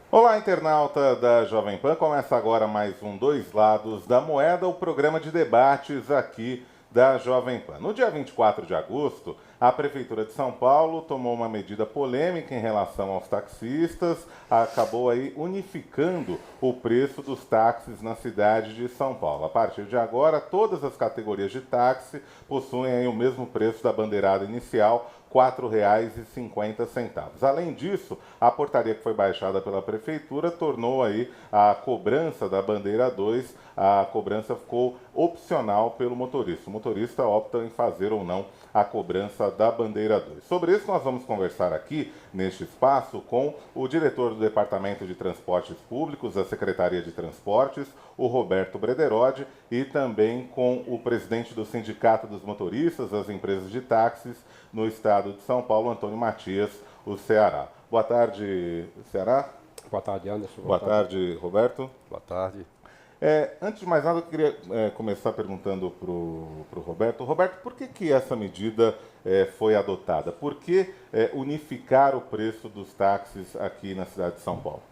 Olá, internauta da Jovem Pan. Começa agora mais um Dois Lados da Moeda, o programa de debates aqui da Jovem Pan. No dia 24 de agosto, a Prefeitura de São Paulo tomou uma medida polêmica em relação aos taxistas, acabou aí unificando o preço dos táxis na cidade de São Paulo. A partir de agora, todas as categorias de táxi possuem aí o mesmo preço da bandeirada inicial, R$ 4,50. Além disso, a portaria que foi baixada pela Prefeitura tornou aí a cobrança da bandeira 2, a cobrança ficou opcional pelo motorista. O motorista opta em fazer ou não a cobrança da bandeira 2. Sobre isso, nós vamos conversar aqui, neste espaço, com o diretor do Departamento de Transportes Públicos, da Secretaria de Transportes, o Roberto Brederode, e também com o presidente do Sindicato dos Motoristas das Empresas de Táxis no estado de São Paulo, Antônio Matias, o Ceará. Boa tarde, Ceará. Boa tarde, Anderson. Boa tarde, Roberto. Boa tarde. Antes de mais nada, eu queria começar perguntando para o Roberto. Roberto, por que essa medida foi adotada? Por que unificar o preço dos táxis aqui na cidade de São Paulo?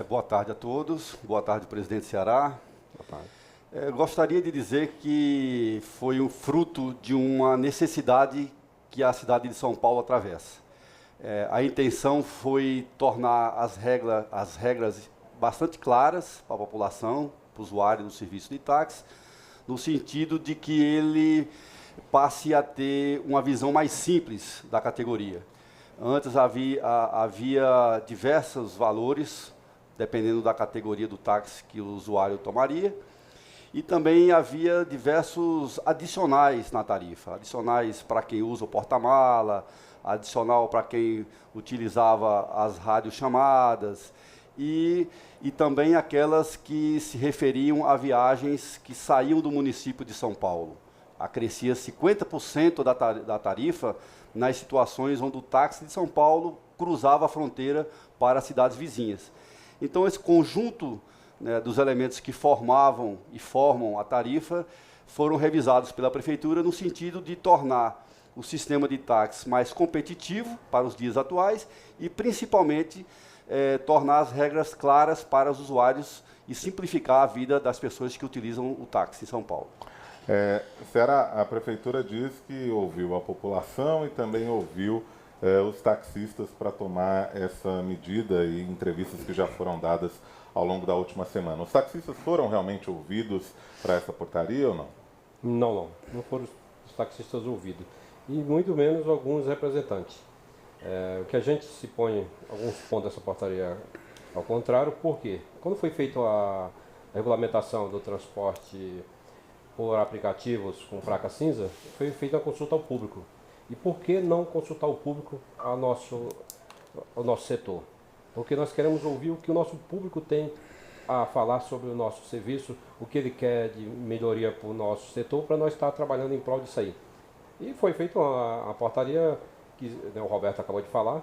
Boa tarde a todos. Boa tarde, presidente Ceará. Boa tarde. Gostaria de dizer que foi um fruto de uma necessidade que a cidade de São Paulo atravessa. A intenção foi tornar as regras bastante claras para a população, para o usuário do serviço de táxi, no sentido de que ele passe a ter uma visão mais simples da categoria. Antes havia diversos valores, dependendo da categoria do táxi que o usuário tomaria, e também havia diversos adicionais na tarifa, adicionais para quem usa o porta-mala, adicional para quem utilizava as radiochamadas, e também aquelas que se referiam a viagens que saíam do município de São Paulo. Acrescia 50% da tarifa nas situações onde o táxi de São Paulo cruzava a fronteira para as cidades vizinhas. Então, esse conjunto, né, dos elementos que formavam e formam a tarifa foram revisados pela Prefeitura no sentido de tornar o sistema de táxi mais competitivo para os dias atuais e, principalmente, tornar as regras claras para os usuários e simplificar a vida das pessoas que utilizam o táxi em São Paulo. Ceará, a Prefeitura diz que ouviu a população e também ouviu os taxistas para tomar essa medida e entrevistas que já foram dadas ao longo da última semana. Os taxistas foram realmente ouvidos para essa portaria ou não? Não foram os taxistas ouvidos, e muito menos alguns representantes. O que a gente se põe, alguns pontos dessa portaria ao contrário, por quê? Quando foi feita a regulamentação do transporte por aplicativos com placa cinza, foi feita a consulta ao público. E por que não consultar o público ao nosso setor? Porque nós queremos ouvir o que o nosso público tem a falar sobre o nosso serviço, o que ele quer de melhoria para o nosso setor, para nós estar trabalhando em prol disso aí. E foi feita uma portaria que, né, o Roberto acabou de falar,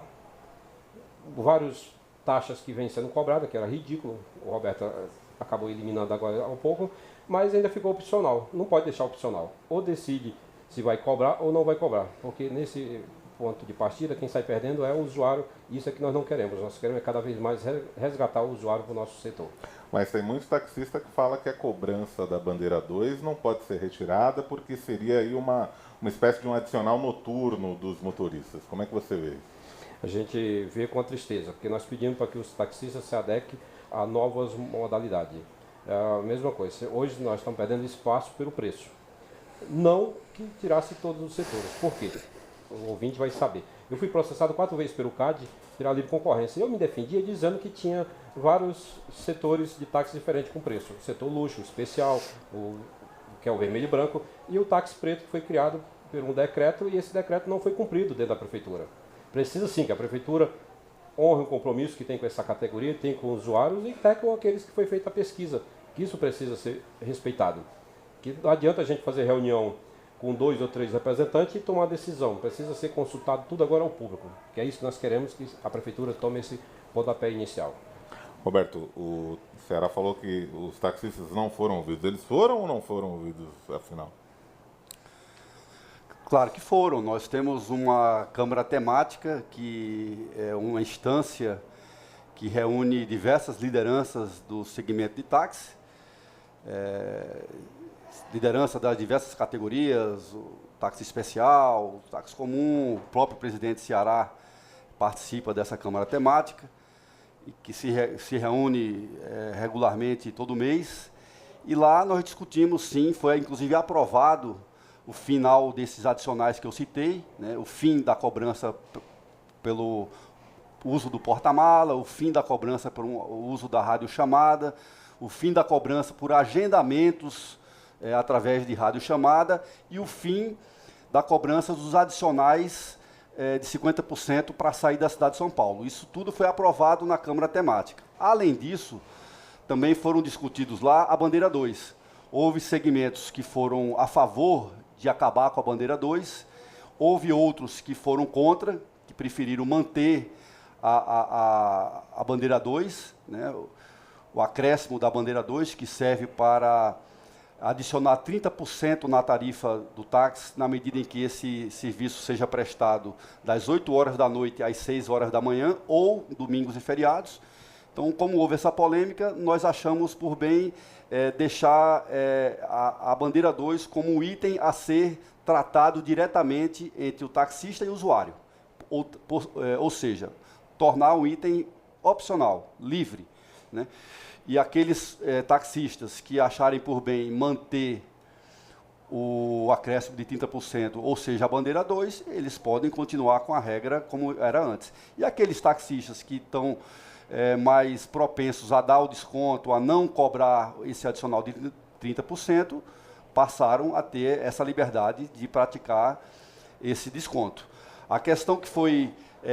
várias taxas que vêm sendo cobradas, que era ridículo, o Roberto acabou eliminando agora um pouco, mas ainda ficou opcional, não pode deixar opcional. Ou decide se vai cobrar ou não vai cobrar, porque nesse ponto de partida, quem sai perdendo é o usuário, e isso é que nós não queremos. Nós queremos cada vez mais resgatar o usuário para o nosso setor. Mas tem muitos taxistas que falam que a cobrança da bandeira 2 não pode ser retirada porque seria aí uma espécie de um adicional noturno dos motoristas. Como é que você vê isso? A gente vê com a tristeza, porque nós pedimos para que os taxistas se adequem a novas modalidades. É a mesma coisa, hoje nós estamos perdendo espaço pelo preço. Não que tirasse todos os setores. Por quê? O ouvinte vai saber. Eu fui processado 4 vezes pelo CAD, pela livre concorrência. Eu me defendia dizendo que tinha vários setores de táxi diferentes com preço. O setor luxo, especial, que é o vermelho e branco, e o táxi preto, que foi criado por um decreto, e esse decreto não foi cumprido dentro da Prefeitura. Precisa sim que a Prefeitura honre o compromisso que tem com essa categoria, tem com os usuários e até com aqueles que foi feita a pesquisa, que isso precisa ser respeitado. Que não adianta a gente fazer reunião com 2 ou 3 representantes e tomar decisão. Precisa ser consultado tudo agora ao público, que é isso que nós queremos, que a Prefeitura tome esse pontapé inicial. Roberto, o Ceará falou que os taxistas não foram ouvidos. Eles foram ou não foram ouvidos, afinal? Claro que foram. Nós temos uma Câmara Temática, que é uma instância que reúne diversas lideranças do segmento de táxi, liderança das diversas categorias, o táxi especial, o táxi comum, o próprio presidente Ceará participa dessa Câmara Temática, e que se reúne regularmente todo mês. E lá nós discutimos, sim, foi inclusive aprovado o final desses adicionais que eu citei, né, o fim da cobrança pelo uso do porta-mala, o fim da cobrança por o uso da radiochamada, o fim da cobrança por agendamentos através de radiochamada e o fim da cobrança dos adicionais de 50% para sair da cidade de São Paulo. Isso tudo foi aprovado na Câmara Temática. Além disso, também foram discutidos lá a bandeira 2. Houve segmentos que foram a favor de acabar com a bandeira 2, houve outros que foram contra, que preferiram manter a bandeira 2, né, o acréscimo da bandeira 2, que serve para adicionar 30% na tarifa do táxi, na medida em que esse serviço seja prestado das 8 horas da noite às 6 horas da manhã, ou domingos e feriados. Então, como houve essa polêmica, nós achamos por bem deixar a bandeira 2 como um item a ser tratado diretamente entre o taxista e o usuário. Ou seja, tornar um item opcional, livre, né? E aqueles taxistas que acharem por bem manter o acréscimo de 30%, ou seja, a bandeira 2, eles podem continuar com a regra como era antes. E aqueles taxistas que estão mais propensos a dar o desconto, a não cobrar esse adicional de 30%, passaram a ter essa liberdade de praticar esse desconto. A questão que foi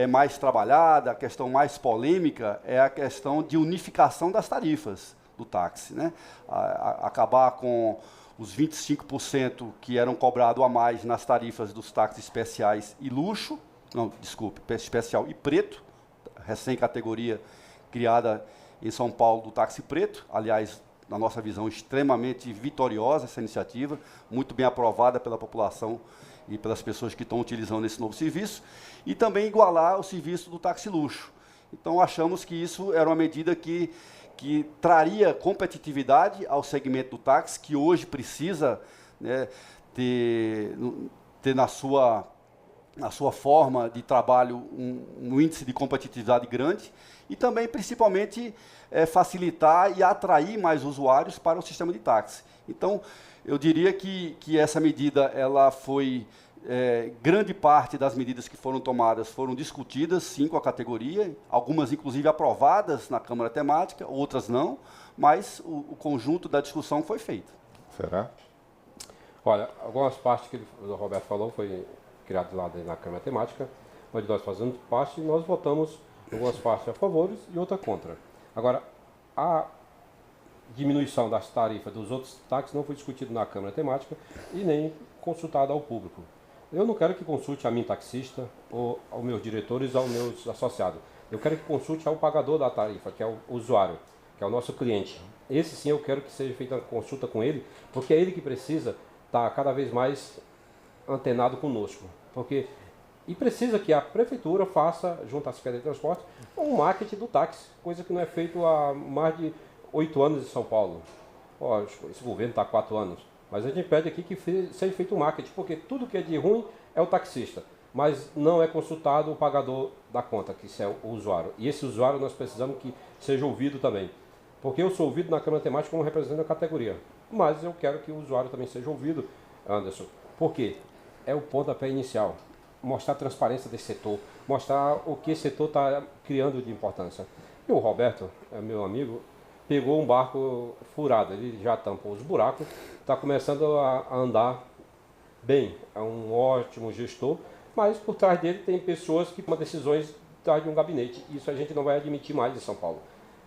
mais trabalhada, a questão mais polêmica, é a questão de unificação das tarifas do táxi, né? Acabar com os 25% que eram cobrados a mais nas tarifas dos táxis especiais e luxo, não, desculpe, especial e preto, recém-categoria criada em São Paulo do táxi preto, aliás, na nossa visão, extremamente vitoriosa essa iniciativa, muito bem aprovada pela população e pelas pessoas que estão utilizando esse novo serviço, e também igualar o serviço do táxi luxo. Então, achamos que isso era uma medida que traria competitividade ao segmento do táxi, que hoje precisa, né, ter na sua forma de trabalho um índice de competitividade grande, e também, principalmente, facilitar e atrair mais usuários para o sistema de táxi. Então, eu diria que essa medida ela foi, grande parte das medidas que foram tomadas foram discutidas, sim, com a categoria, algumas, inclusive, aprovadas na Câmara Temática, outras não, mas o conjunto da discussão foi feito. Será? Olha, algumas partes que o Roberto falou foi criado lá na Câmara Temática, onde nós fazemos parte e nós votamos algumas partes a favor e outra contra. Agora, a diminuição das tarifas dos outros táxis não foi discutido na Câmara Temática e nem consultado ao público. Eu não quero que consulte a mim, taxista, ou aos meus diretores, aos meus associados. Eu quero que consulte ao pagador da tarifa, que é o usuário, que é o nosso cliente. Esse sim eu quero que seja feita a consulta com ele, porque é ele que precisa estar cada vez mais antenado conosco. E precisa que a prefeitura faça, junto à Secretaria de Transporte, um marketing do táxi, coisa que não é feito há mais de 8 anos em São Paulo. Esse governo está há 4 anos. Mas a gente pede aqui que seja feito um marketing, porque tudo que é de ruim é o taxista. Mas não é consultado o pagador da conta, que isso é o usuário. E esse usuário nós precisamos que seja ouvido também. Porque eu sou ouvido na Câmara Temática como representante da categoria. Mas eu quero que o usuário também seja ouvido, Anderson. Por quê? É o pontapé inicial. Mostrar a transparência desse setor, mostrar o que esse setor está criando de importância. E o Roberto, meu amigo, pegou um barco furado, ele já tampou os buracos, está começando a andar bem, é um ótimo gestor, mas por trás dele tem pessoas que tomam decisões atrás de um gabinete. Isso a gente não vai admitir mais em São Paulo.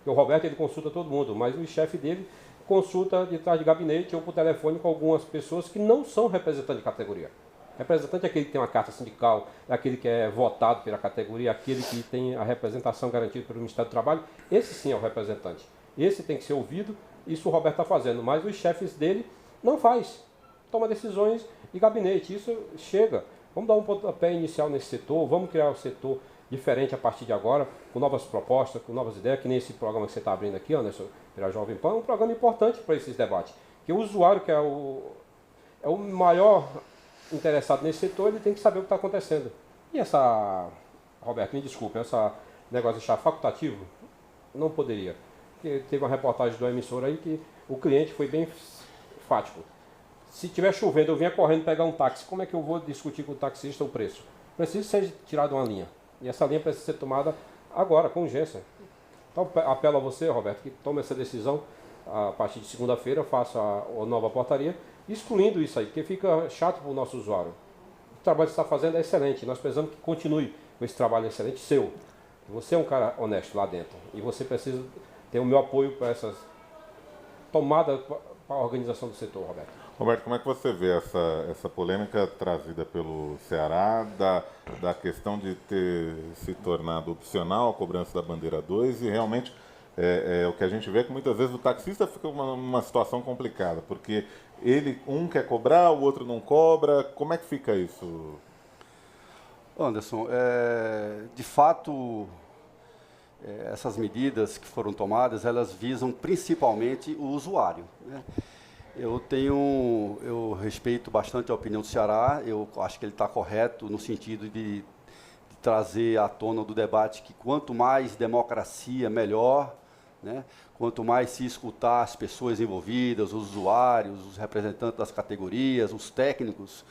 O Roberto ele consulta todo mundo, mas o chefe dele consulta de trás de gabinete ou por telefone com algumas pessoas que não são representantes de categoria. Representante é aquele que tem uma carta sindical, é aquele que é votado pela categoria, aquele que tem a representação garantida pelo Ministério do Trabalho. Esse sim é o representante. Esse tem que ser ouvido, isso o Roberto está fazendo, mas os chefes dele não faz. Toma decisões de gabinete, isso chega. Vamos dar um pontapé inicial nesse setor, vamos criar o setor diferente a partir de agora, com novas propostas, com novas ideias, que nem esse programa que você está abrindo aqui, Anderson, pela Jovem Pan, é um programa importante para esses debates. Que o usuário, que é o maior interessado nesse setor, ele tem que saber o que está acontecendo. E essa, Roberto, me desculpe, essa negócio de achar facultativo, não poderia. Porque teve uma reportagem do emissor aí que o cliente foi bem enfático. Se estiver chovendo, eu vinha correndo pegar um táxi, como é que eu vou discutir com o taxista o preço? Precisa ser tirado uma linha. E essa linha precisa ser tomada agora, com urgência. Então, apelo a você, Roberto, que tome essa decisão a partir de segunda-feira, faça a nova portaria, excluindo isso aí, porque fica chato para o nosso usuário. O trabalho que você está fazendo é excelente, nós precisamos que continue com esse trabalho excelente seu. Você é um cara honesto lá dentro e você precisa ter o meu apoio para essas tomadas para a organização do setor, Roberto. Roberto, como é que você vê essa polêmica trazida pelo Ceará da questão de ter se tornado opcional a cobrança da bandeira 2 e realmente o que a gente vê é que muitas vezes o taxista fica numa situação complicada, porque um quer cobrar, o outro não cobra. Como é que fica isso? Anderson, de fato, essas medidas que foram tomadas, elas visam principalmente o usuário, né? Eu respeito bastante a opinião do Ceará, eu acho que ele está correto no sentido de trazer à tona do debate que quanto mais democracia, melhor, né? Quanto mais se escutar as pessoas envolvidas, os usuários, os representantes das categorias, os técnicos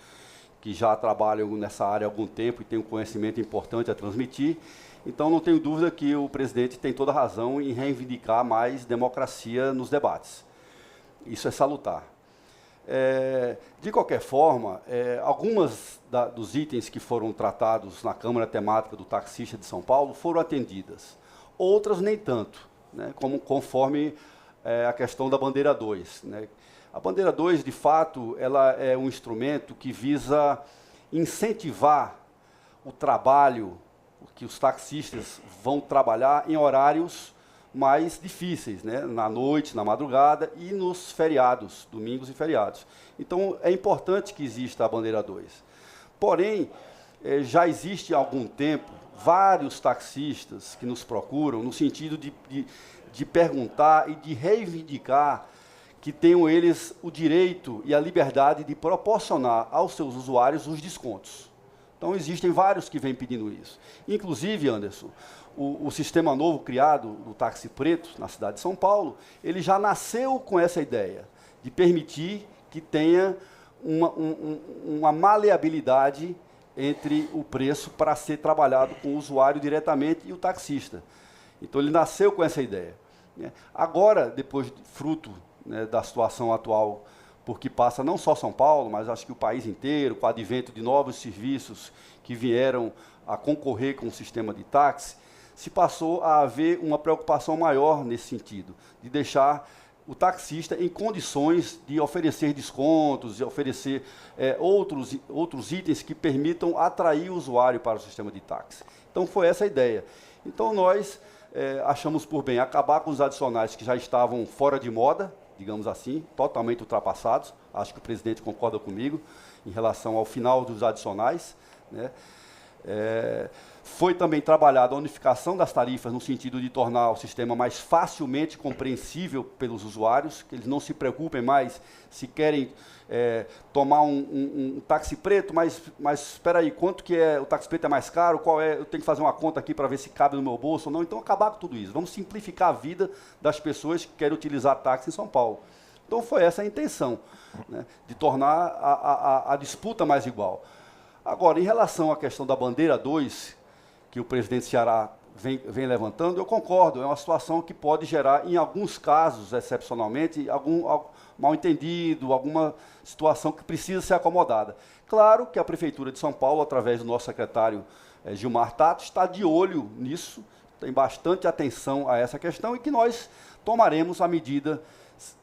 que já trabalham nessa área há algum tempo e têm um conhecimento importante a transmitir. Então, não tenho dúvida que o presidente tem toda a razão em reivindicar mais democracia nos debates. Isso é salutar. De qualquer forma, algumas dos itens que foram tratados na Câmara Temática do Taxista de São Paulo foram atendidas. Outras nem tanto, né, conforme a questão da bandeira 2. Né. A bandeira 2, de fato, ela é um instrumento que visa incentivar o trabalho que os taxistas vão trabalhar em horários mais difíceis, né? Na noite, na madrugada e nos feriados, domingos e feriados. Então, é importante que exista a bandeira 2. Porém, já existe há algum tempo vários taxistas que nos procuram no sentido de perguntar e de reivindicar que tenham eles o direito e a liberdade de proporcionar aos seus usuários os descontos. Então, existem vários que vêm pedindo isso. Inclusive, Anderson, o sistema novo criado do táxi preto na cidade de São Paulo, ele já nasceu com essa ideia de permitir que tenha uma maleabilidade entre o preço para ser trabalhado com o usuário diretamente e o taxista. Então, ele nasceu com essa ideia. Agora, depois, fruto, né, da situação atual, porque passa não só São Paulo, mas acho que o país inteiro, com o advento de novos serviços que vieram a concorrer com o sistema de táxi, se passou a haver uma preocupação maior nesse sentido, de deixar o taxista em condições de oferecer descontos, de oferecer outros itens que permitam atrair o usuário para o sistema de táxi. Então, foi essa a ideia. Então, nós achamos por bem acabar com os adicionais que já estavam fora de moda, digamos assim, totalmente ultrapassados. Acho que o presidente concorda comigo em relação ao final dos adicionais, né? Foi também trabalhada a unificação das tarifas no sentido de tornar o sistema mais facilmente compreensível pelos usuários, que eles não se preocupem mais se querem tomar um táxi preto, mas espera aí, quanto que é, o táxi preto é mais caro, qual é, eu tenho que fazer uma conta aqui para ver se cabe no meu bolso ou não. Então, acabar com tudo isso. Vamos simplificar a vida das pessoas que querem utilizar táxi em São Paulo. Então, foi essa a intenção, né, de tornar a disputa mais igual. Agora, em relação à questão da bandeira 2, que o presidente Ceará vem levantando, eu concordo, é uma situação que pode gerar, em alguns casos, excepcionalmente, algum mal-entendido, alguma situação que precisa ser acomodada. Claro que a Prefeitura de São Paulo, através do nosso secretário Gilmar Tato, está de olho nisso, tem bastante atenção a essa questão e que nós tomaremos a medida,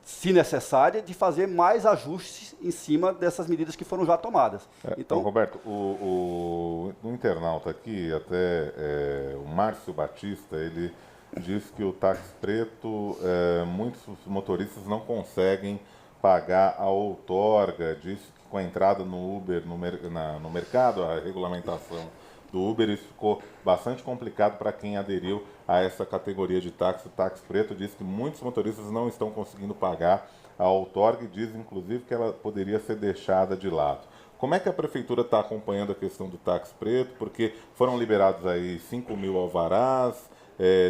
se necessária, de fazer mais ajustes em cima dessas medidas que foram já tomadas. Então, Roberto, o internauta aqui, até o Márcio Batista, ele diz que o táxi preto, muitos motoristas não conseguem pagar a outorga, diz que com a entrada no Uber no mercado, a regulamentação do Uber. Isso ficou bastante complicado para quem aderiu a essa categoria de táxi. O táxi preto diz que muitos motoristas não estão conseguindo pagar a outorga e diz, inclusive, que ela poderia ser deixada de lado. Como é que a Prefeitura está acompanhando a questão do táxi preto? Porque foram liberados aí 5.000 alvarás,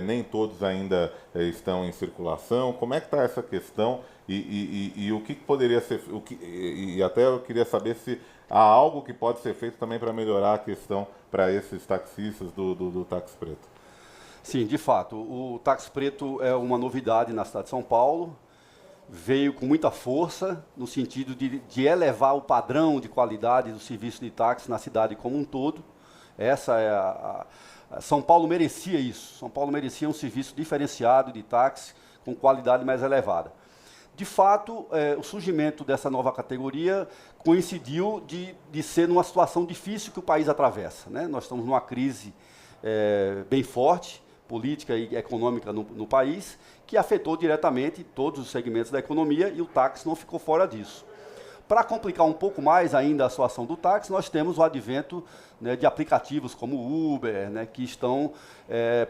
nem todos ainda estão em circulação. Como é que está essa questão e o que poderia ser... E até eu queria saber se há algo que pode ser feito também para melhorar a questão para esses taxistas do táxi preto. Sim, de fato, o táxi preto é uma novidade na cidade de São Paulo. Veio com muita força no sentido de elevar o padrão de qualidade do serviço de táxi na cidade como um todo. Essa é São Paulo merecia isso. São Paulo merecia um serviço diferenciado de táxi com qualidade mais elevada. De fato, o surgimento dessa nova categoria coincidiu de ser numa situação difícil que o país atravessa, né? Nós estamos numa crise bem forte, política e econômica no país, que afetou diretamente todos os segmentos da economia e o táxi não ficou fora disso. Para complicar um pouco mais ainda a situação do táxi, nós temos o advento, né, de aplicativos como o Uber, né, que estão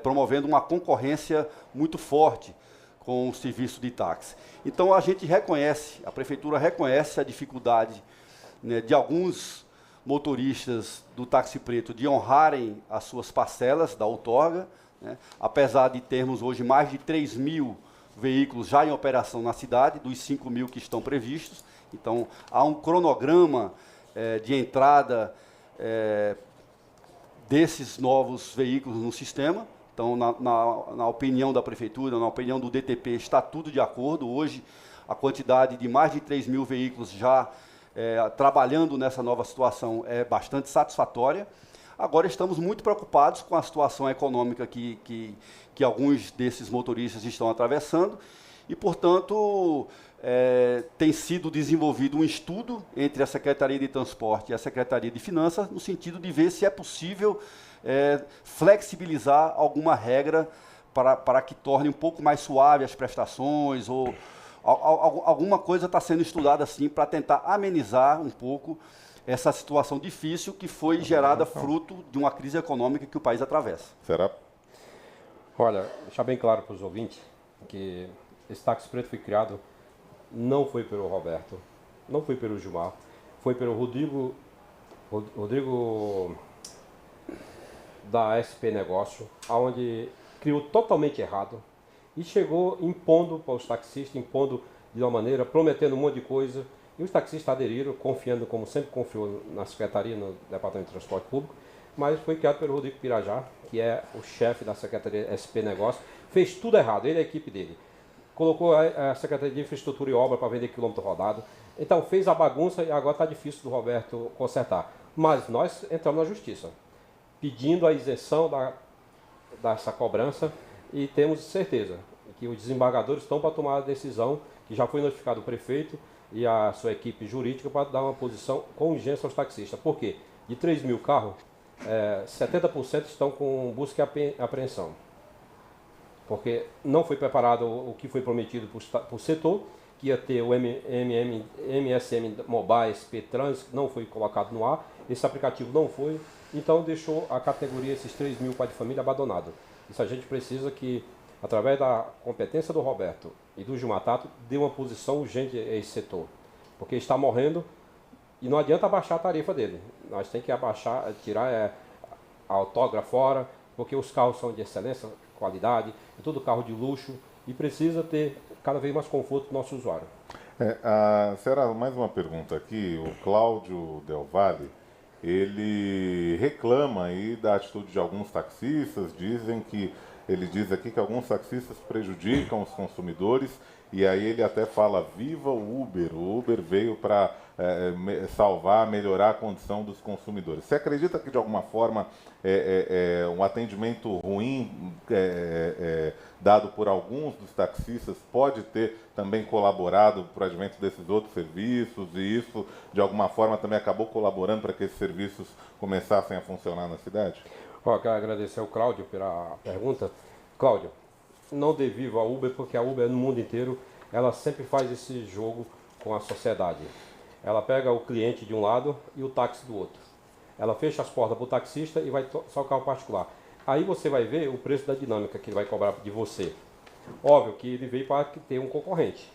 promovendo uma concorrência muito forte com o serviço de táxi. Então a gente reconhece, a Prefeitura reconhece a dificuldade, né, de alguns motoristas do táxi preto de honrarem as suas parcelas da outorga, né? Apesar de termos hoje mais de 3.000 veículos já em operação na cidade, dos 5.000 que estão previstos. Então, há um cronograma de entrada desses novos veículos no sistema. Então, na opinião da Prefeitura, na opinião do DTP, está tudo de acordo. Hoje, a quantidade de mais de 3.000 veículos já trabalhando nessa nova situação é bastante satisfatória. Agora estamos muito preocupados com a situação econômica que alguns desses motoristas estão atravessando e, portanto, tem sido desenvolvido um estudo entre a Secretaria de Transporte e a Secretaria de Finanças no sentido de ver se é possível flexibilizar alguma regra para que torne um pouco mais suave as prestações ou alguma coisa está sendo estudada assim para tentar amenizar um pouco essa situação difícil que foi gerada fruto de uma crise econômica que o país atravessa. Será? Olha, deixar bem claro para os ouvintes que esse táxi preto foi criado, não foi pelo Roberto, não foi pelo Gilmar, foi pelo Rodrigo da SP Negócio, onde criou totalmente errado e chegou impondo para os taxistas, impondo de uma maneira, prometendo um monte de coisa. E os taxistas aderiram, confiando, como sempre confiou, na Secretaria, no Departamento de Transporte Público, mas foi criado pelo Rodrigo Pirajá, que é o chefe da Secretaria SP Negócio, fez tudo errado, ele e a equipe dele. Colocou a Secretaria de Infraestrutura e Obra para vender quilômetro rodado, então fez a bagunça e agora está difícil do Roberto consertar. Mas nós entramos na Justiça, pedindo a isenção dessa cobrança e temos certeza que os desembargadores estão para tomar a decisão, que já foi notificado o prefeito e a sua equipe jurídica para dar uma posição com urgência aos taxistas. Por quê? De 3.000 carros, 70% estão com busca e apreensão. Porque não foi preparado o que foi prometido para o setor, que ia ter o MSM Mobile, SP Trans, não foi colocado no ar, esse aplicativo não foi, então deixou a categoria, esses 3.000 pai de família, abandonado. Isso a gente precisa que, através da competência do Roberto e do Gilmar Tato, dê uma posição urgente a esse setor. Porque está morrendo e não adianta abaixar a tarifa dele. Nós temos que abaixar, tirar a autógrafa fora, porque os carros são de excelência, qualidade, é tudo carro de luxo e precisa ter cada vez mais conforto para o nosso usuário. Será mais uma pergunta aqui. O Cláudio Del Valle, ele reclama aí da atitude de alguns taxistas, ele diz aqui que alguns taxistas prejudicam os consumidores e aí ele até fala, viva o Uber veio para salvar, melhorar a condição dos consumidores. Você acredita que de alguma forma um atendimento ruim dado por alguns dos taxistas pode ter também colaborado para o advento desses outros serviços e isso de alguma forma também acabou colaborando para que esses serviços começassem a funcionar na cidade? Quero agradecer ao Cláudio pela pergunta. Cláudio, não dê viva a Uber, porque a Uber no mundo inteiro, ela sempre faz esse jogo com a sociedade. Ela pega o cliente de um lado e o táxi do outro. Ela fecha as portas para o taxista e vai só o carro particular. Aí você vai ver o preço da dinâmica que ele vai cobrar de você. Óbvio que ele veio para ter um concorrente.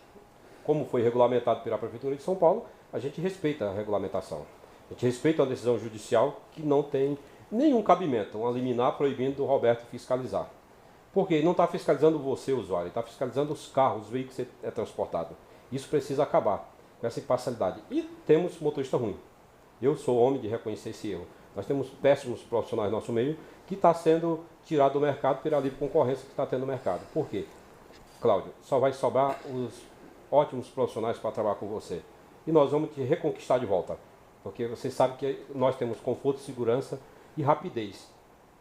Como foi regulamentado pela Prefeitura de São Paulo, a gente respeita a regulamentação. A gente respeita a decisão judicial que não tem nenhum cabimento, uma liminar proibindo o Roberto fiscalizar. Porque ele não está fiscalizando você, usuário, ele está fiscalizando os carros, os veículos que você é transportado. Isso precisa acabar com essa imparcialidade. E temos motorista ruim. Eu sou homem de reconhecer esse erro. Nós temos péssimos profissionais no nosso meio que está sendo tirado do mercado pela livre concorrência que está tendo no mercado. Por quê? Cláudio, só vai sobrar os ótimos profissionais para trabalhar com você. E nós vamos te reconquistar de volta. Porque você sabe que nós temos conforto, segurança e rapidez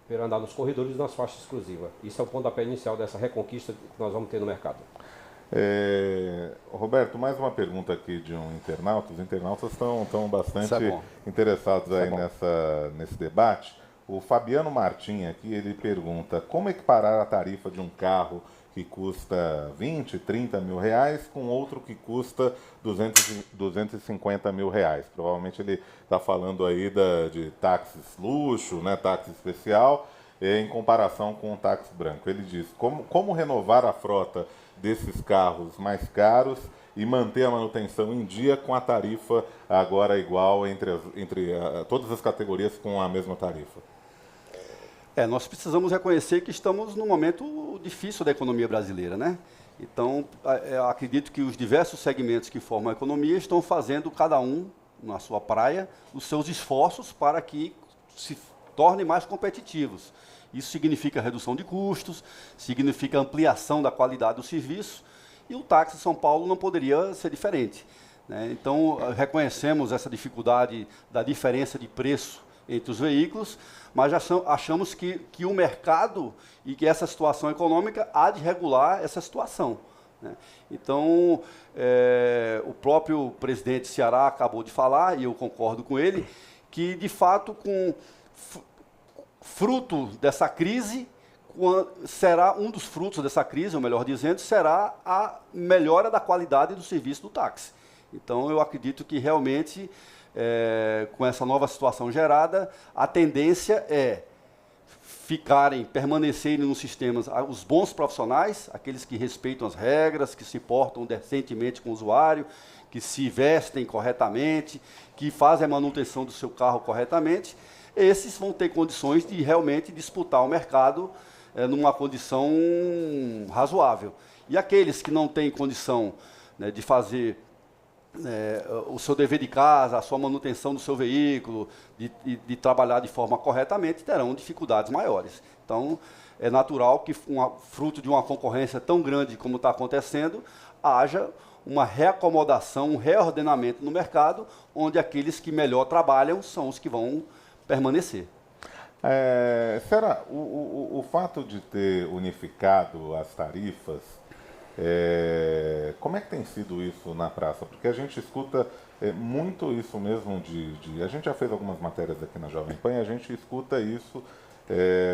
para andar nos corredores e nas faixas exclusivas. Isso é o pontapé inicial dessa reconquista que nós vamos ter no mercado. Roberto, mais uma pergunta aqui de um internauta. Os internautas estão bastante interessados aí nesse debate. O Fabiano Martim aqui, ele pergunta: como equiparar a tarifa de um carro que custa 20, 30 mil reais com outro que custa 250 mil reais? Provavelmente ele está falando aí de táxis luxo, né, táxi especial, em comparação com o táxi branco. Ele diz: como renovar a frota desses carros mais caros e manter a manutenção em dia com a tarifa agora igual entre todas as categorias com a mesma tarifa? Nós precisamos reconhecer que estamos num momento difícil da economia brasileira, né? Então, acredito que os diversos segmentos que formam a economia estão fazendo, cada um na sua praia, os seus esforços para que se tornem mais competitivos. Isso significa redução de custos, significa ampliação da qualidade do serviço, e o táxi São Paulo não poderia ser diferente, né? Então, reconhecemos essa dificuldade da diferença de preço entre os veículos, mas achamos que o mercado e que essa situação econômica há de regular essa situação, né? Então, o próprio presidente Ceará acabou de falar, e eu concordo com ele, que, de fato, fruto dessa crise, será um dos frutos dessa crise, ou melhor dizendo, será a melhora da qualidade do serviço do táxi. Então, eu acredito que realmente, com essa nova situação gerada, a tendência é permanecerem nos sistemas os bons profissionais, aqueles que respeitam as regras, que se portam decentemente com o usuário, que se vestem corretamente, que fazem a manutenção do seu carro corretamente. Esses vão ter condições de realmente disputar o mercado numa condição razoável. E aqueles que não têm condição, né, de fazer o seu dever de casa, a sua manutenção do seu veículo, de trabalhar de forma corretamente, terão dificuldades maiores. Então, é natural que, fruto de uma concorrência tão grande como está acontecendo, haja uma reacomodação, um reordenamento no mercado, onde aqueles que melhor trabalham são os que vão permanecer. Será o fato de ter unificado as tarifas, como é que tem sido isso na praça? Porque a gente escuta muito isso mesmo a gente já fez algumas matérias aqui na Jovem Pan, e a gente escuta isso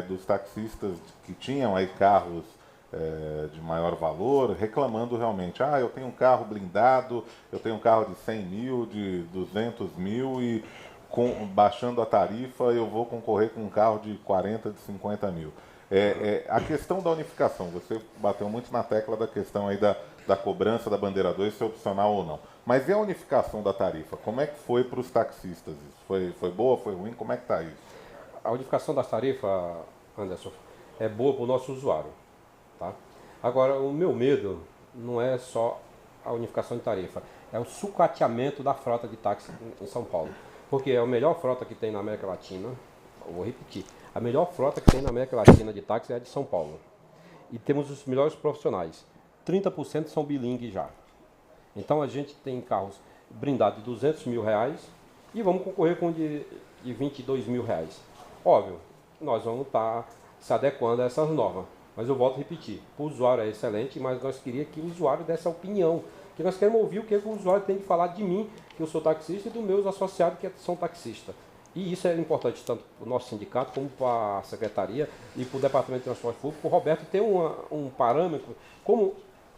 dos taxistas que tinham aí carros de maior valor, reclamando realmente: eu tenho um carro blindado, eu tenho um carro de 100 mil, de 200 mil, e baixando a tarifa eu vou concorrer com um carro de 40, de 50 mil. A questão da unificação, você bateu muito na tecla da questão aí da cobrança da bandeira 2, se é opcional ou não. Mas e a unificação da tarifa? Como é que foi para os taxistas isso? Foi boa, foi ruim? Como é que está isso? A unificação das tarifas, Anderson, é boa para o nosso usuário, tá? Agora, o meu medo não é só a unificação de tarifa, é o sucateamento da frota de táxi em São Paulo. Porque é a melhor frota que tem na América Latina, eu vou repetir, a melhor frota que tem na América Latina de táxi é a de São Paulo. E temos os melhores profissionais. 30% são bilíngues já. Então a gente tem carros blindados de 200 mil reais e vamos concorrer com de 22 mil reais. Óbvio, nós vamos estar se adequando a essas normas. Mas eu volto a repetir, o usuário é excelente, mas nós queríamos que o usuário desse a opinião. Que nós queremos ouvir o que o usuário tem de falar de mim, que eu sou taxista, e dos meus associados que são taxistas. E isso é importante tanto para o nosso sindicato, como para a secretaria e para o Departamento de Transporte Público. O Roberto tem um parâmetro, como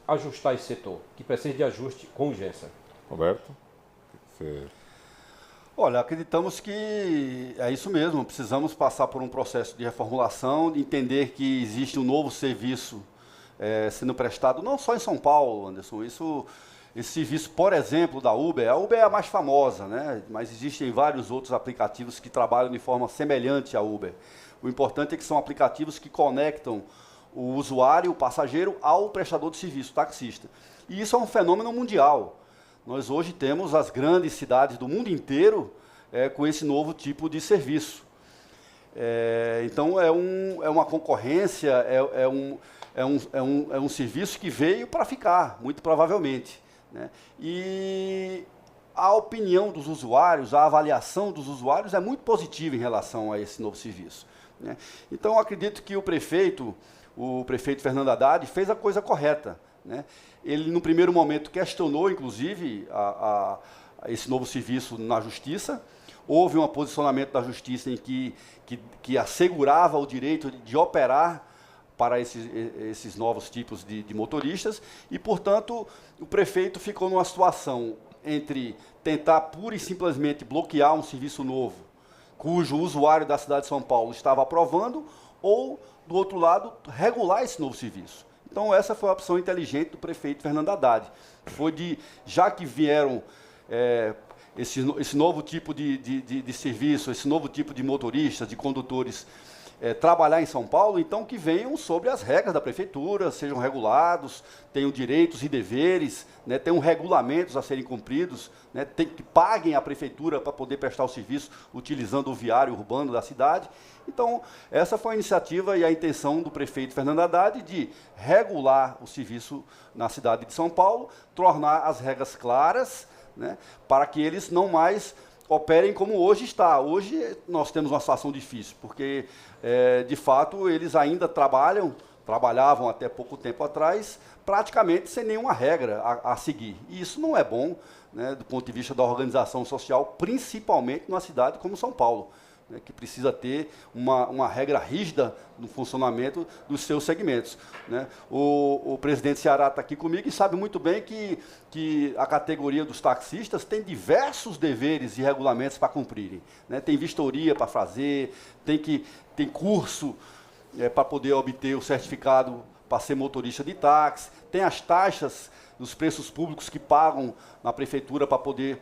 ajustar esse setor, que precisa de ajuste com urgência. Roberto? Você... Olha, acreditamos que é isso mesmo, precisamos passar por um processo de reformulação, de entender que existe um novo serviço sendo prestado, não só em São Paulo, Anderson, esse serviço, por exemplo, da Uber, a Uber é a mais famosa, né? Mas existem vários outros aplicativos que trabalham de forma semelhante à Uber. O importante é que são aplicativos que conectam o usuário, o passageiro, ao prestador de serviço, o taxista. E isso é um fenômeno mundial. Nós hoje temos as grandes cidades do mundo inteiro com esse novo tipo de serviço. Então, é uma concorrência, é um serviço que veio para ficar, muito provavelmente, né? E a opinião dos usuários, a avaliação dos usuários é muito positiva em relação a esse novo serviço, né? Então, acredito que o prefeito Fernando Haddad fez a coisa correta, né? Ele, no primeiro momento, questionou, inclusive, esse novo serviço na Justiça. Houve um posicionamento da Justiça em que assegurava o direito de operar para esses novos tipos de motoristas e, portanto, o prefeito ficou numa situação entre tentar pura e simplesmente bloquear um serviço novo, cujo usuário da cidade de São Paulo estava aprovando, ou, do outro lado, regular esse novo serviço. Então, essa foi a opção inteligente do prefeito Fernando Haddad. Já que vieram esse novo tipo de serviço, esse novo tipo de motoristas, de condutores, trabalhar em São Paulo, então que venham sobre as regras da prefeitura, sejam regulados, tenham direitos e deveres, né, tenham regulamentos a serem cumpridos, né, que paguem a prefeitura para poder prestar o serviço utilizando o viário urbano da cidade. Então, essa foi a iniciativa e a intenção do prefeito Fernando Haddad de regular o serviço na cidade de São Paulo, tornar as regras claras, né, para que eles não mais operem como hoje está. Hoje nós temos uma situação difícil, porque, de fato, eles ainda trabalhavam até pouco tempo atrás, praticamente sem nenhuma regra a seguir. E isso não é bom, né, do ponto de vista da organização social, principalmente numa cidade como São Paulo, né, que precisa ter uma regra rígida no funcionamento dos seus segmentos, né. O presidente Ceará está aqui comigo e sabe muito bem que a categoria dos taxistas tem diversos deveres e regulamentos para cumprirem, né. Tem vistoria para fazer, tem curso para poder obter o certificado para ser motorista de táxi, tem as taxas dos preços públicos que pagam na prefeitura para poder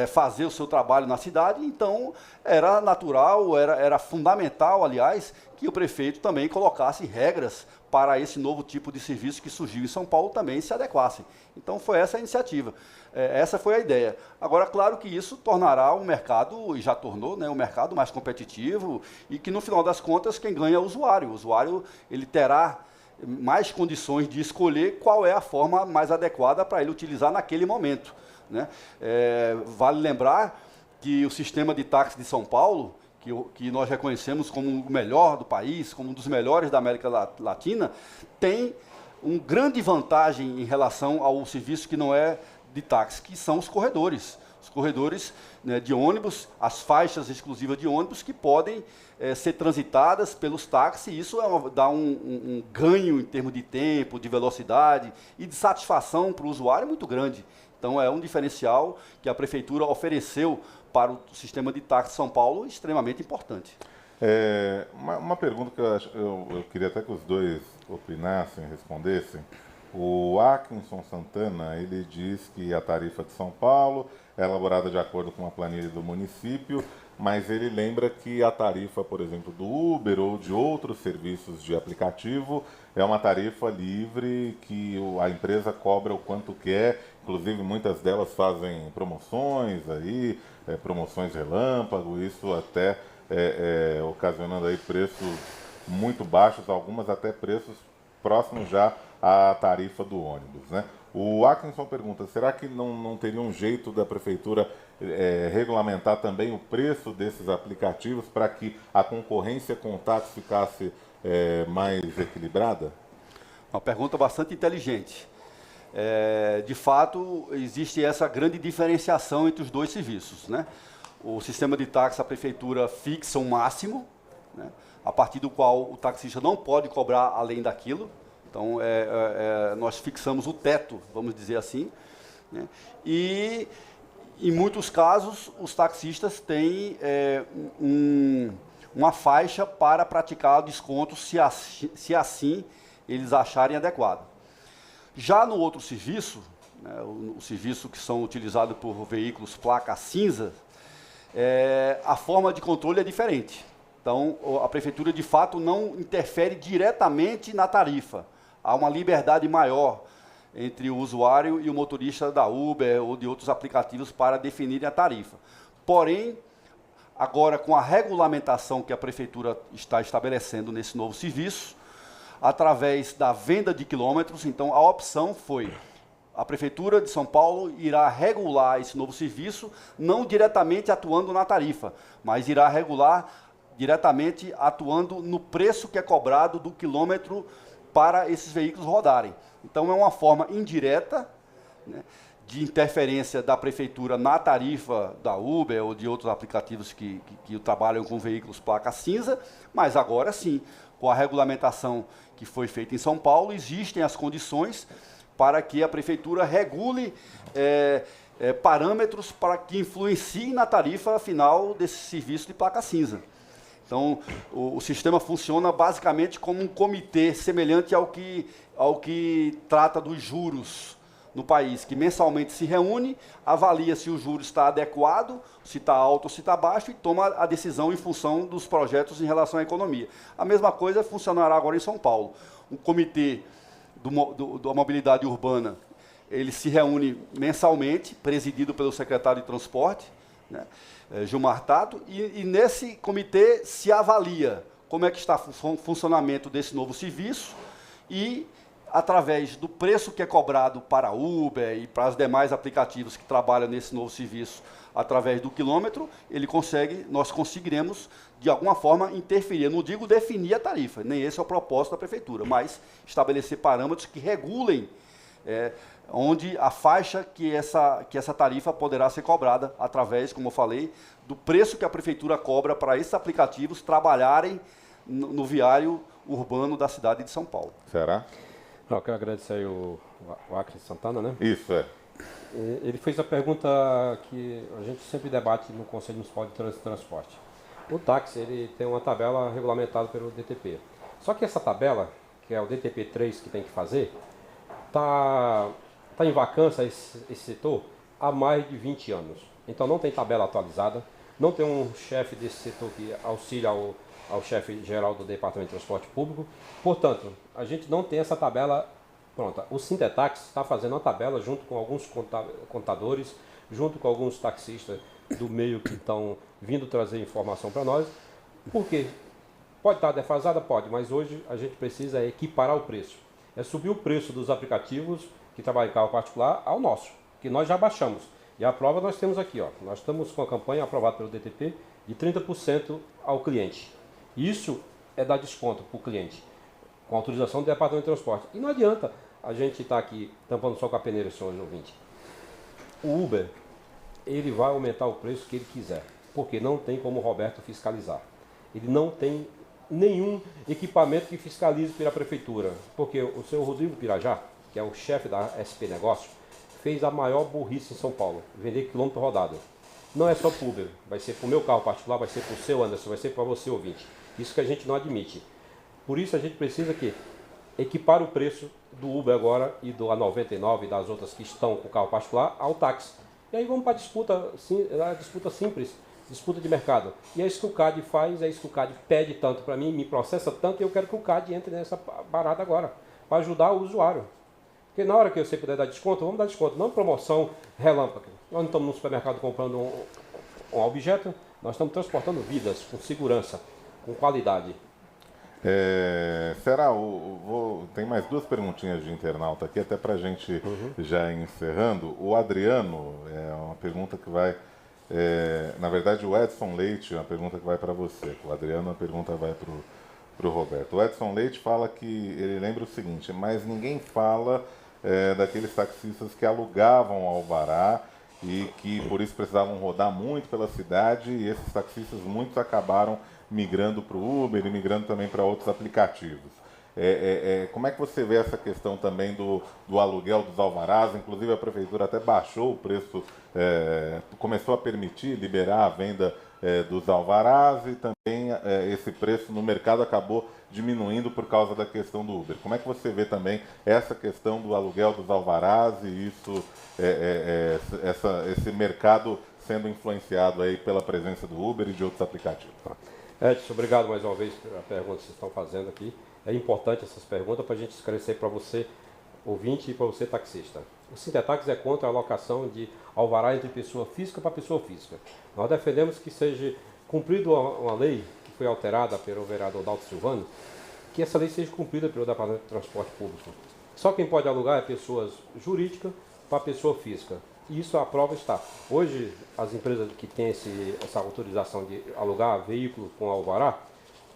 fazer o seu trabalho na cidade. Então, era natural, era fundamental, aliás, que o prefeito também colocasse regras para esse novo tipo de serviço que surgiu em São Paulo também se adequassem. Então, foi essa a iniciativa. Essa foi a ideia. Agora, claro que isso tornará o mercado, e já tornou, né, o mercado mais competitivo, e que, no final das contas, quem ganha é o usuário. O usuário ele terá mais condições de escolher qual é a forma mais adequada para ele utilizar naquele momento, né? Vale lembrar que o sistema de táxi de São Paulo, que nós reconhecemos como o melhor do país, como um dos melhores da América Latina, tem uma grande vantagem em relação ao serviço que não é de táxi, que são os corredores. Os corredores, né, de ônibus, as faixas exclusivas de ônibus que podem ser transitadas pelos táxis, e isso dá um ganho em termos de tempo, de velocidade e de satisfação para o usuário muito grande. Então, é um diferencial que a prefeitura ofereceu para o sistema de táxi de São Paulo, extremamente importante. Uma pergunta que eu queria até que os dois opinassem, respondessem. O Atkinson Santana, ele diz que a tarifa de São Paulo é elaborada de acordo com a planilha do município, mas ele lembra que a tarifa, por exemplo, do Uber ou de outros serviços de aplicativo é uma tarifa livre, que a empresa cobra o quanto quer, inclusive muitas delas fazem promoções aí, promoções relâmpago, isso até ocasionando aí preços muito baixos, algumas até preços próximos já à tarifa do ônibus, né? O Atkinson pergunta, será que não teria um jeito da prefeitura regulamentar também o preço desses aplicativos para que a concorrência com o táxi ficasse mais equilibrada? Uma pergunta bastante inteligente. De fato, existe essa grande diferenciação entre os dois serviços, né? O sistema de táxi, a prefeitura fixa um máximo, né, a partir do qual o taxista não pode cobrar além daquilo. Então, nós fixamos o teto, vamos dizer assim, né? E Em muitos casos, os taxistas têm uma faixa para praticar desconto, se assim eles acharem adequado. Já no outro serviço, né, o serviço que são utilizados por veículos placa cinza, a forma de controle é diferente. Então, a prefeitura, de fato, não interfere diretamente na tarifa. Há uma liberdade maior entre o usuário e o motorista da Uber ou de outros aplicativos para definirem a tarifa. Porém, agora com a regulamentação que a prefeitura está estabelecendo nesse novo serviço, através da venda de quilômetros, então a opção foi: a Prefeitura de São Paulo irá regular esse novo serviço, não diretamente atuando na tarifa, mas irá regular diretamente atuando no preço que é cobrado do quilômetro para esses veículos rodarem. Então é uma forma indireta, né, de interferência da Prefeitura na tarifa da Uber ou de outros aplicativos que trabalham com veículos placa cinza, mas agora sim, com a regulamentação que foi feita em São Paulo, existem as condições para que a Prefeitura regule parâmetros para que influenciem na tarifa final desse serviço de placa cinza. Então, o sistema funciona basicamente como um comitê semelhante ao que trata dos juros no país, que mensalmente se reúne, avalia se o juro está adequado, se está alto ou se está baixo e toma a decisão em função dos projetos em relação à economia. A mesma coisa funcionará agora em São Paulo. Um comitê da mobilidade urbana, ele se reúne mensalmente, presidido pelo secretário de Transporte, né, Gilmar Tato, e nesse comitê se avalia como é que está o funcionamento desse novo serviço e, através do preço que é cobrado para a Uber e para os demais aplicativos que trabalham nesse novo serviço, através do quilômetro, nós conseguiremos, de alguma forma, interferir. Eu não digo definir a tarifa, nem esse é o propósito da Prefeitura, mas estabelecer parâmetros que regulem onde a faixa que essa tarifa poderá ser cobrada através, como eu falei, do preço que a Prefeitura cobra para esses aplicativos trabalharem no viário urbano da cidade de São Paulo. Será? Não, eu quero agradecer aí o Acre Santana, né? Isso, Ele fez a pergunta que a gente sempre debate no Conselho Municipal de Trânsito e Transporte. O táxi, ele tem uma tabela regulamentada pelo DTP. Só que essa tabela, que é o DTP3 que tem que fazer, está em vacância esse setor há mais de 20 anos. Então não tem tabela atualizada, não tem um chefe desse setor que auxilia ao chefe geral do Departamento de Transporte Público. Portanto, a gente não tem essa tabela pronta. O Sintetax está fazendo uma tabela junto com alguns contadores, junto com alguns taxistas do meio que estão vindo trazer informação para nós. Por quê? Pode estar defasada? Pode, mas hoje a gente precisa equiparar o preço. É subir o preço dos aplicativos que trabalham em carro particular ao nosso, que nós já baixamos. E a prova nós temos aqui, ó. Nós estamos com a campanha aprovada pelo DTP de 30% ao cliente. Isso é dar desconto para o cliente, com autorização do Departamento de Transporte. E não adianta a gente estar aqui tampando só com a peneira, senhor ouvinte. O Uber, ele vai aumentar o preço que ele quiser, porque não tem como o Roberto fiscalizar. Ele não tem nenhum equipamento que fiscalize pela prefeitura, porque o senhor Rodrigo Pirajá, que é o chefe da SP Negócio, fez a maior burrice em São Paulo, vender quilômetro rodado. Não é só para o Uber, vai ser para o meu carro particular, vai ser para o seu Anderson, vai ser para você ouvinte. Isso que a gente não admite. Por isso a gente precisa que equipar o preço do Uber agora e do A99 e das outras que estão com o carro particular ao táxi. E aí vamos para a disputa simples, disputa de mercado. E é isso que o CAD faz, é isso que o CAD pede tanto para mim, me processa tanto, e eu quero que o CAD entre nessa parada agora, para ajudar o usuário. Porque na hora que você puder dar desconto, vamos dar desconto, não promoção relâmpago. Nós não estamos no supermercado comprando um objeto, nós estamos transportando vidas com segurança, com qualidade. Será? Tem mais duas perguntinhas de internauta aqui, até para a gente já encerrando. O Adriano, é uma pergunta que vai... na verdade, o Edson Leite, é uma pergunta que vai para você. O Adriano, a pergunta vai para o Roberto. O Edson Leite fala que ele lembra o seguinte: mas ninguém fala daqueles taxistas que alugavam alvará e que por isso precisavam rodar muito pela cidade, e esses taxistas muitos acabaram migrando para o Uber e migrando também para outros aplicativos. Como é que você vê essa questão também do aluguel dos alvarás? Inclusive a prefeitura até baixou o preço, começou a permitir, liberar a venda dos alvarás e também esse preço no mercado acabou diminuindo por causa da questão do Uber. Como é que você vê também essa questão do aluguel dos alvarás e isso, esse mercado sendo influenciado aí pela presença do Uber e de outros aplicativos? Edson, obrigado mais uma vez pela pergunta que vocês estão fazendo aqui. É importante essas perguntas para a gente esclarecer para você, ouvinte, e para você, taxista. O Sintetax é contra a alocação de alvará entre pessoa física para pessoa física. Nós defendemos que seja cumprida uma lei que foi alterada pelo vereador Dalto Silvano, que essa lei seja cumprida pelo Departamento de Transporte Público. Só quem pode alugar é pessoas jurídicas para pessoa física. E isso a prova está. Hoje, as empresas que têm essa autorização de alugar veículos com alvará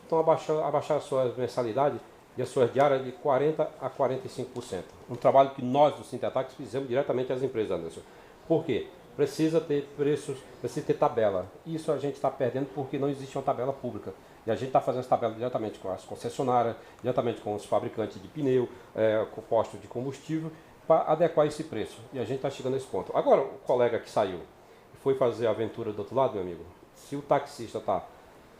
estão abaixando as suas mensalidades e as suas diárias de 40% a 45%. Um trabalho que nós do Sintetax fizemos diretamente às empresas, Anderson. Por quê? Precisa ter preços, precisa ter tabela. Isso a gente está perdendo porque não existe uma tabela pública. E a gente está fazendo essa tabela diretamente com as concessionárias, diretamente com os fabricantes de pneu, com postos de combustível, para adequar esse preço. E a gente está chegando nesse ponto. Agora, o colega que saiu e foi fazer a aventura do outro lado, meu amigo, se o taxista está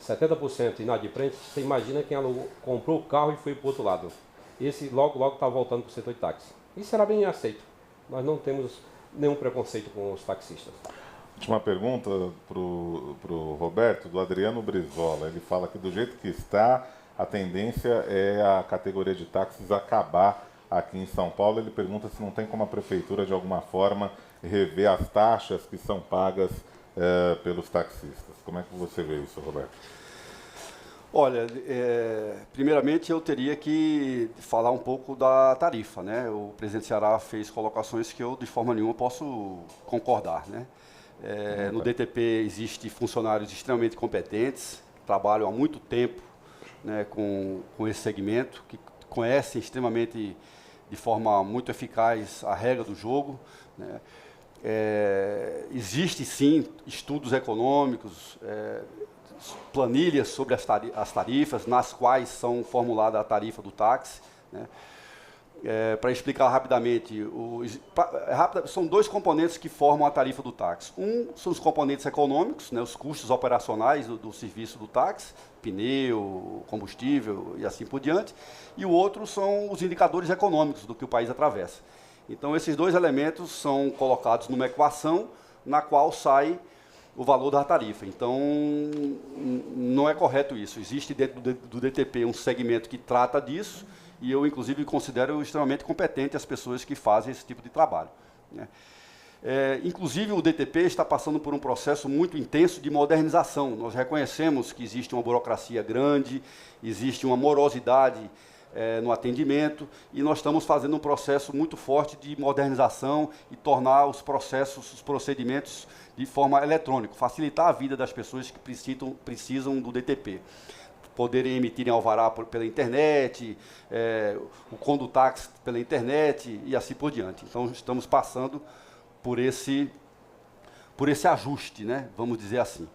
70% inadimplente, você imagina quem comprou o carro e foi para o outro lado. Esse logo está voltando para o setor de táxi. Isso será bem aceito. Nós não temos nenhum preconceito com os taxistas. Última pergunta para o Roberto, do Adriano Brizola. Ele fala que do jeito que está, a tendência é a categoria de táxis acabar aqui em São Paulo. Ele pergunta se não tem como a prefeitura, de alguma forma, rever as taxas que são pagas pelos taxistas. Como é que você vê isso, Roberto? Olha, primeiramente eu teria que falar um pouco da tarifa, né? O presidente Ceará fez colocações que eu, de forma nenhuma, posso concordar, né? No DTP existe funcionários extremamente competentes, trabalham há muito tempo, né, com esse segmento, que conhecem extremamente, de forma muito eficaz, a regra do jogo, né? Existe sim estudos econômicos, planilhas sobre as tarifas, nas quais são formulada a tarifa do táxi, né? Para explicar rapidamente, são dois componentes que formam a tarifa do táxi. Um são os componentes econômicos, né, os custos operacionais do serviço do táxi, pneu, combustível e assim por diante, e o outro são os indicadores econômicos do que o país atravessa. Então, esses dois elementos são colocados numa equação na qual sai o valor da tarifa. Então, não é correto isso. Existe dentro do DTP um segmento que trata disso e eu, inclusive, considero extremamente competente as pessoas que fazem esse tipo de trabalho, né? Inclusive, o DTP está passando por um processo muito intenso de modernização. Nós reconhecemos que existe uma burocracia grande, existe uma morosidade no atendimento, e nós estamos fazendo um processo muito forte de modernização e tornar os procedimentos de forma eletrônica, facilitar a vida das pessoas que precisam do DTP. Poderem emitirem alvará pela internet, o Condutáxi pela internet e assim por diante. Então, estamos passando por esse ajuste, né? Vamos dizer assim.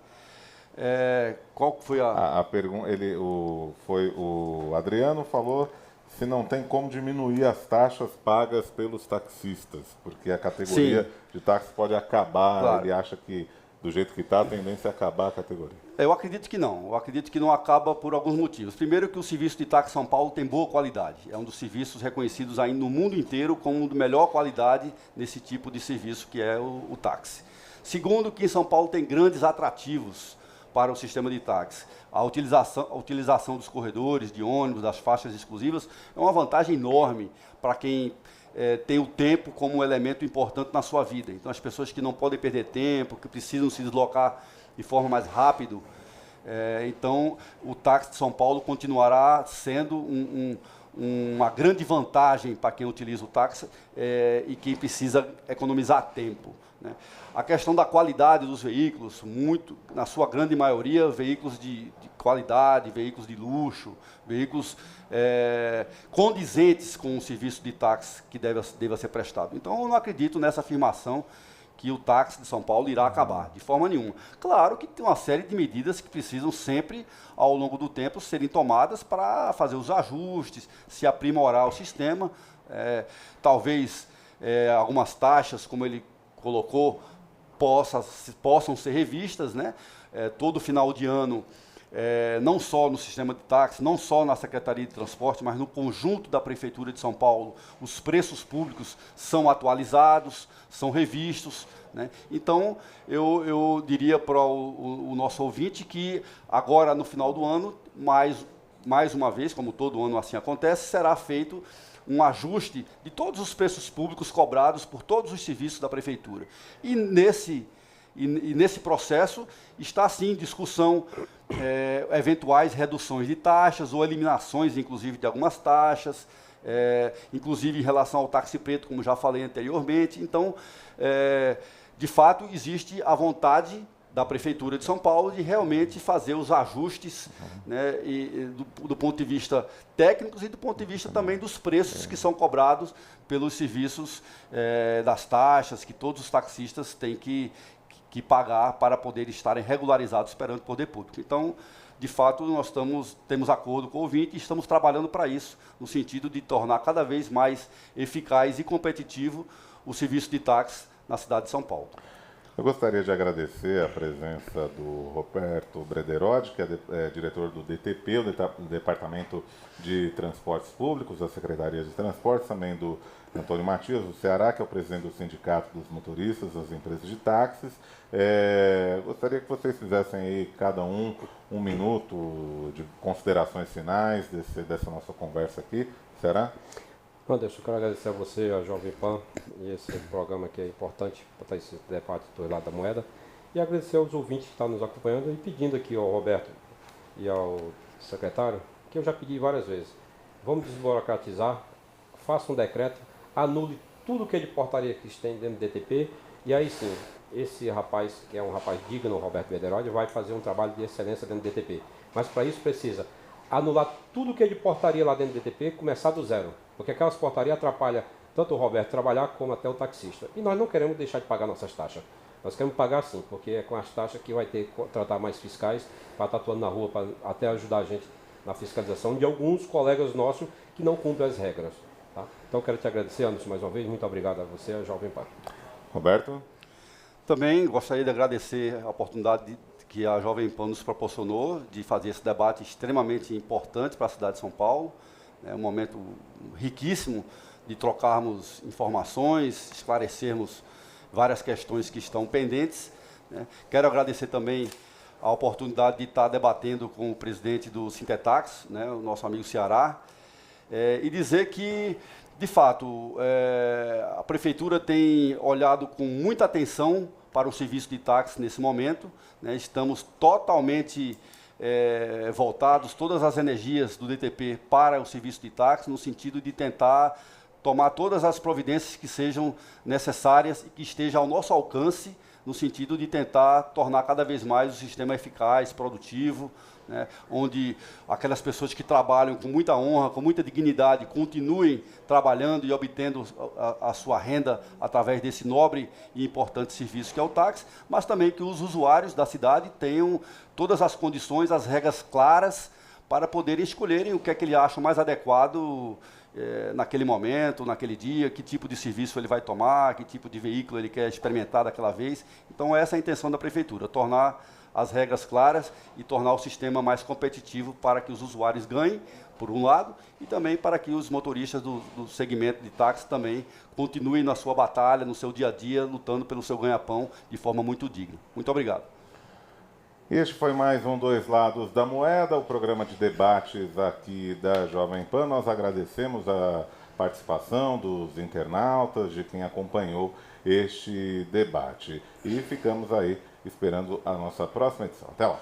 Qual foi a pergunta? O Adriano falou se não tem como diminuir as taxas pagas pelos taxistas, porque a categoria de táxi pode acabar. Claro. Ele acha que, do jeito que está, a tendência é acabar a categoria. Eu acredito que não. Eu acredito que não acaba por alguns motivos. Primeiro, que o serviço de táxi São Paulo tem boa qualidade. É um dos serviços reconhecidos aí no mundo inteiro como de melhor qualidade nesse tipo de serviço que é o táxi. Segundo, que em São Paulo tem grandes atrativos para o sistema de táxi. A utilização dos corredores, de ônibus, das faixas exclusivas, é uma vantagem enorme para quem tem o tempo como um elemento importante na sua vida. Então, as pessoas que não podem perder tempo, que precisam se deslocar de forma mais rápida, então o táxi de São Paulo continuará sendo uma grande vantagem para quem utiliza o táxi e quem precisa economizar tempo, né? A questão da qualidade dos veículos, na sua grande maioria, veículos de qualidade, veículos de luxo, veículos condizentes com o serviço de táxi que deva ser prestado. Então, eu não acredito nessa afirmação que o táxi de São Paulo irá acabar, de forma nenhuma. Claro que tem uma série de medidas que precisam sempre, ao longo do tempo, serem tomadas para fazer os ajustes, se aprimorar o sistema. Talvez algumas taxas, como ele colocou, possam ser revistas, né? Todo final de ano, não só no sistema de táxi, não só na Secretaria de Transporte, mas no conjunto da Prefeitura de São Paulo, os preços públicos são atualizados, são revistos, né? Então, eu diria para o nosso ouvinte que agora, no final do ano, mais uma vez, como todo ano assim acontece, será feito um ajuste de todos os preços públicos cobrados por todos os serviços da Prefeitura. E nesse processo está, sim, em discussão eventuais reduções de taxas ou eliminações, inclusive, de algumas taxas, inclusive em relação ao táxi preto, como já falei anteriormente. Então, de fato, existe a vontade da Prefeitura de São Paulo de realmente fazer os ajustes, né, do ponto de vista técnicos e do ponto de vista também dos preços que são cobrados pelos serviços das taxas que todos os taxistas têm que pagar para poder estarem regularizados perante o poder público. Então, de fato, nós temos acordo com o ouvinte e estamos trabalhando para isso, no sentido de tornar cada vez mais eficaz e competitivo o serviço de táxi na cidade de São Paulo. Eu gostaria de agradecer a presença do Roberto Brederode, que é diretor do DTP, o Departamento de Transportes Públicos, da Secretaria de Transportes, também do Antônio Matias, do Ceará, que é o presidente do Sindicato dos Motoristas das Empresas de Táxis. Gostaria que vocês fizessem aí, cada um minuto de considerações finais dessa nossa conversa aqui. Será? Anderson, eu quero agradecer a você, a Jovem Pan, e esse programa que é importante para esse debate do lado da moeda. E agradecer aos ouvintes que estão nos acompanhando e pedindo aqui ao Roberto e ao secretário, que eu já pedi várias vezes, vamos desburocratizar, faça um decreto, anule tudo que é de portaria que tem dentro do DTP, e aí sim, esse rapaz, que é um rapaz digno, o Roberto Brederode, vai fazer um trabalho de excelência dentro do DTP. Mas para isso precisa anular tudo que é de portaria lá dentro do DTP, começar do zero. Porque aquelas portarias atrapalham tanto o Roberto trabalhar como até o taxista. E nós não queremos deixar de pagar nossas taxas. Nós queremos pagar sim, porque é com as taxas que vai ter que contratar mais fiscais para estar atuando na rua, para até ajudar a gente na fiscalização de alguns colegas nossos que não cumprem as regras. Tá? Então quero te agradecer, Anderson, mais uma vez. Muito obrigado a você, a Jovem Pan. Roberto? Também gostaria de agradecer a oportunidade que a Jovem Pan nos proporcionou de fazer esse debate extremamente importante para a cidade de São Paulo. É um momento riquíssimo de trocarmos informações, esclarecermos várias questões que estão pendentes, né? Quero agradecer também a oportunidade de estar debatendo com o presidente do Sintetax, né, o nosso amigo Ceará, e dizer que, de fato, a Prefeitura tem olhado com muita atenção para o serviço de táxi nesse momento, né? Estamos totalmente voltados, todas as energias do DTP para o serviço de táxi, no sentido de tentar tomar todas as providências que sejam necessárias e que estejam ao nosso alcance, no sentido de tentar tornar cada vez mais o sistema eficaz, produtivo, né, onde aquelas pessoas que trabalham com muita honra, com muita dignidade, continuem trabalhando e obtendo a sua renda através desse nobre e importante serviço que é o táxi, mas também que os usuários da cidade tenham todas as condições, as regras claras para poderem escolherem o que é que ele acha mais adequado naquele momento, naquele dia, que tipo de serviço ele vai tomar, que tipo de veículo ele quer experimentar daquela vez. Então essa é a intenção da Prefeitura, tornar as regras claras e tornar o sistema mais competitivo para que os usuários ganhem, por um lado, e também para que os motoristas do segmento de táxi também continuem na sua batalha, no seu dia a dia, lutando pelo seu ganha-pão de forma muito digna. Muito obrigado. Este foi mais um Dois Lados da Moeda, o programa de debates aqui da Jovem Pan. Nós agradecemos a participação dos internautas, de quem acompanhou este debate. E ficamos aí esperando a nossa próxima edição. Até lá!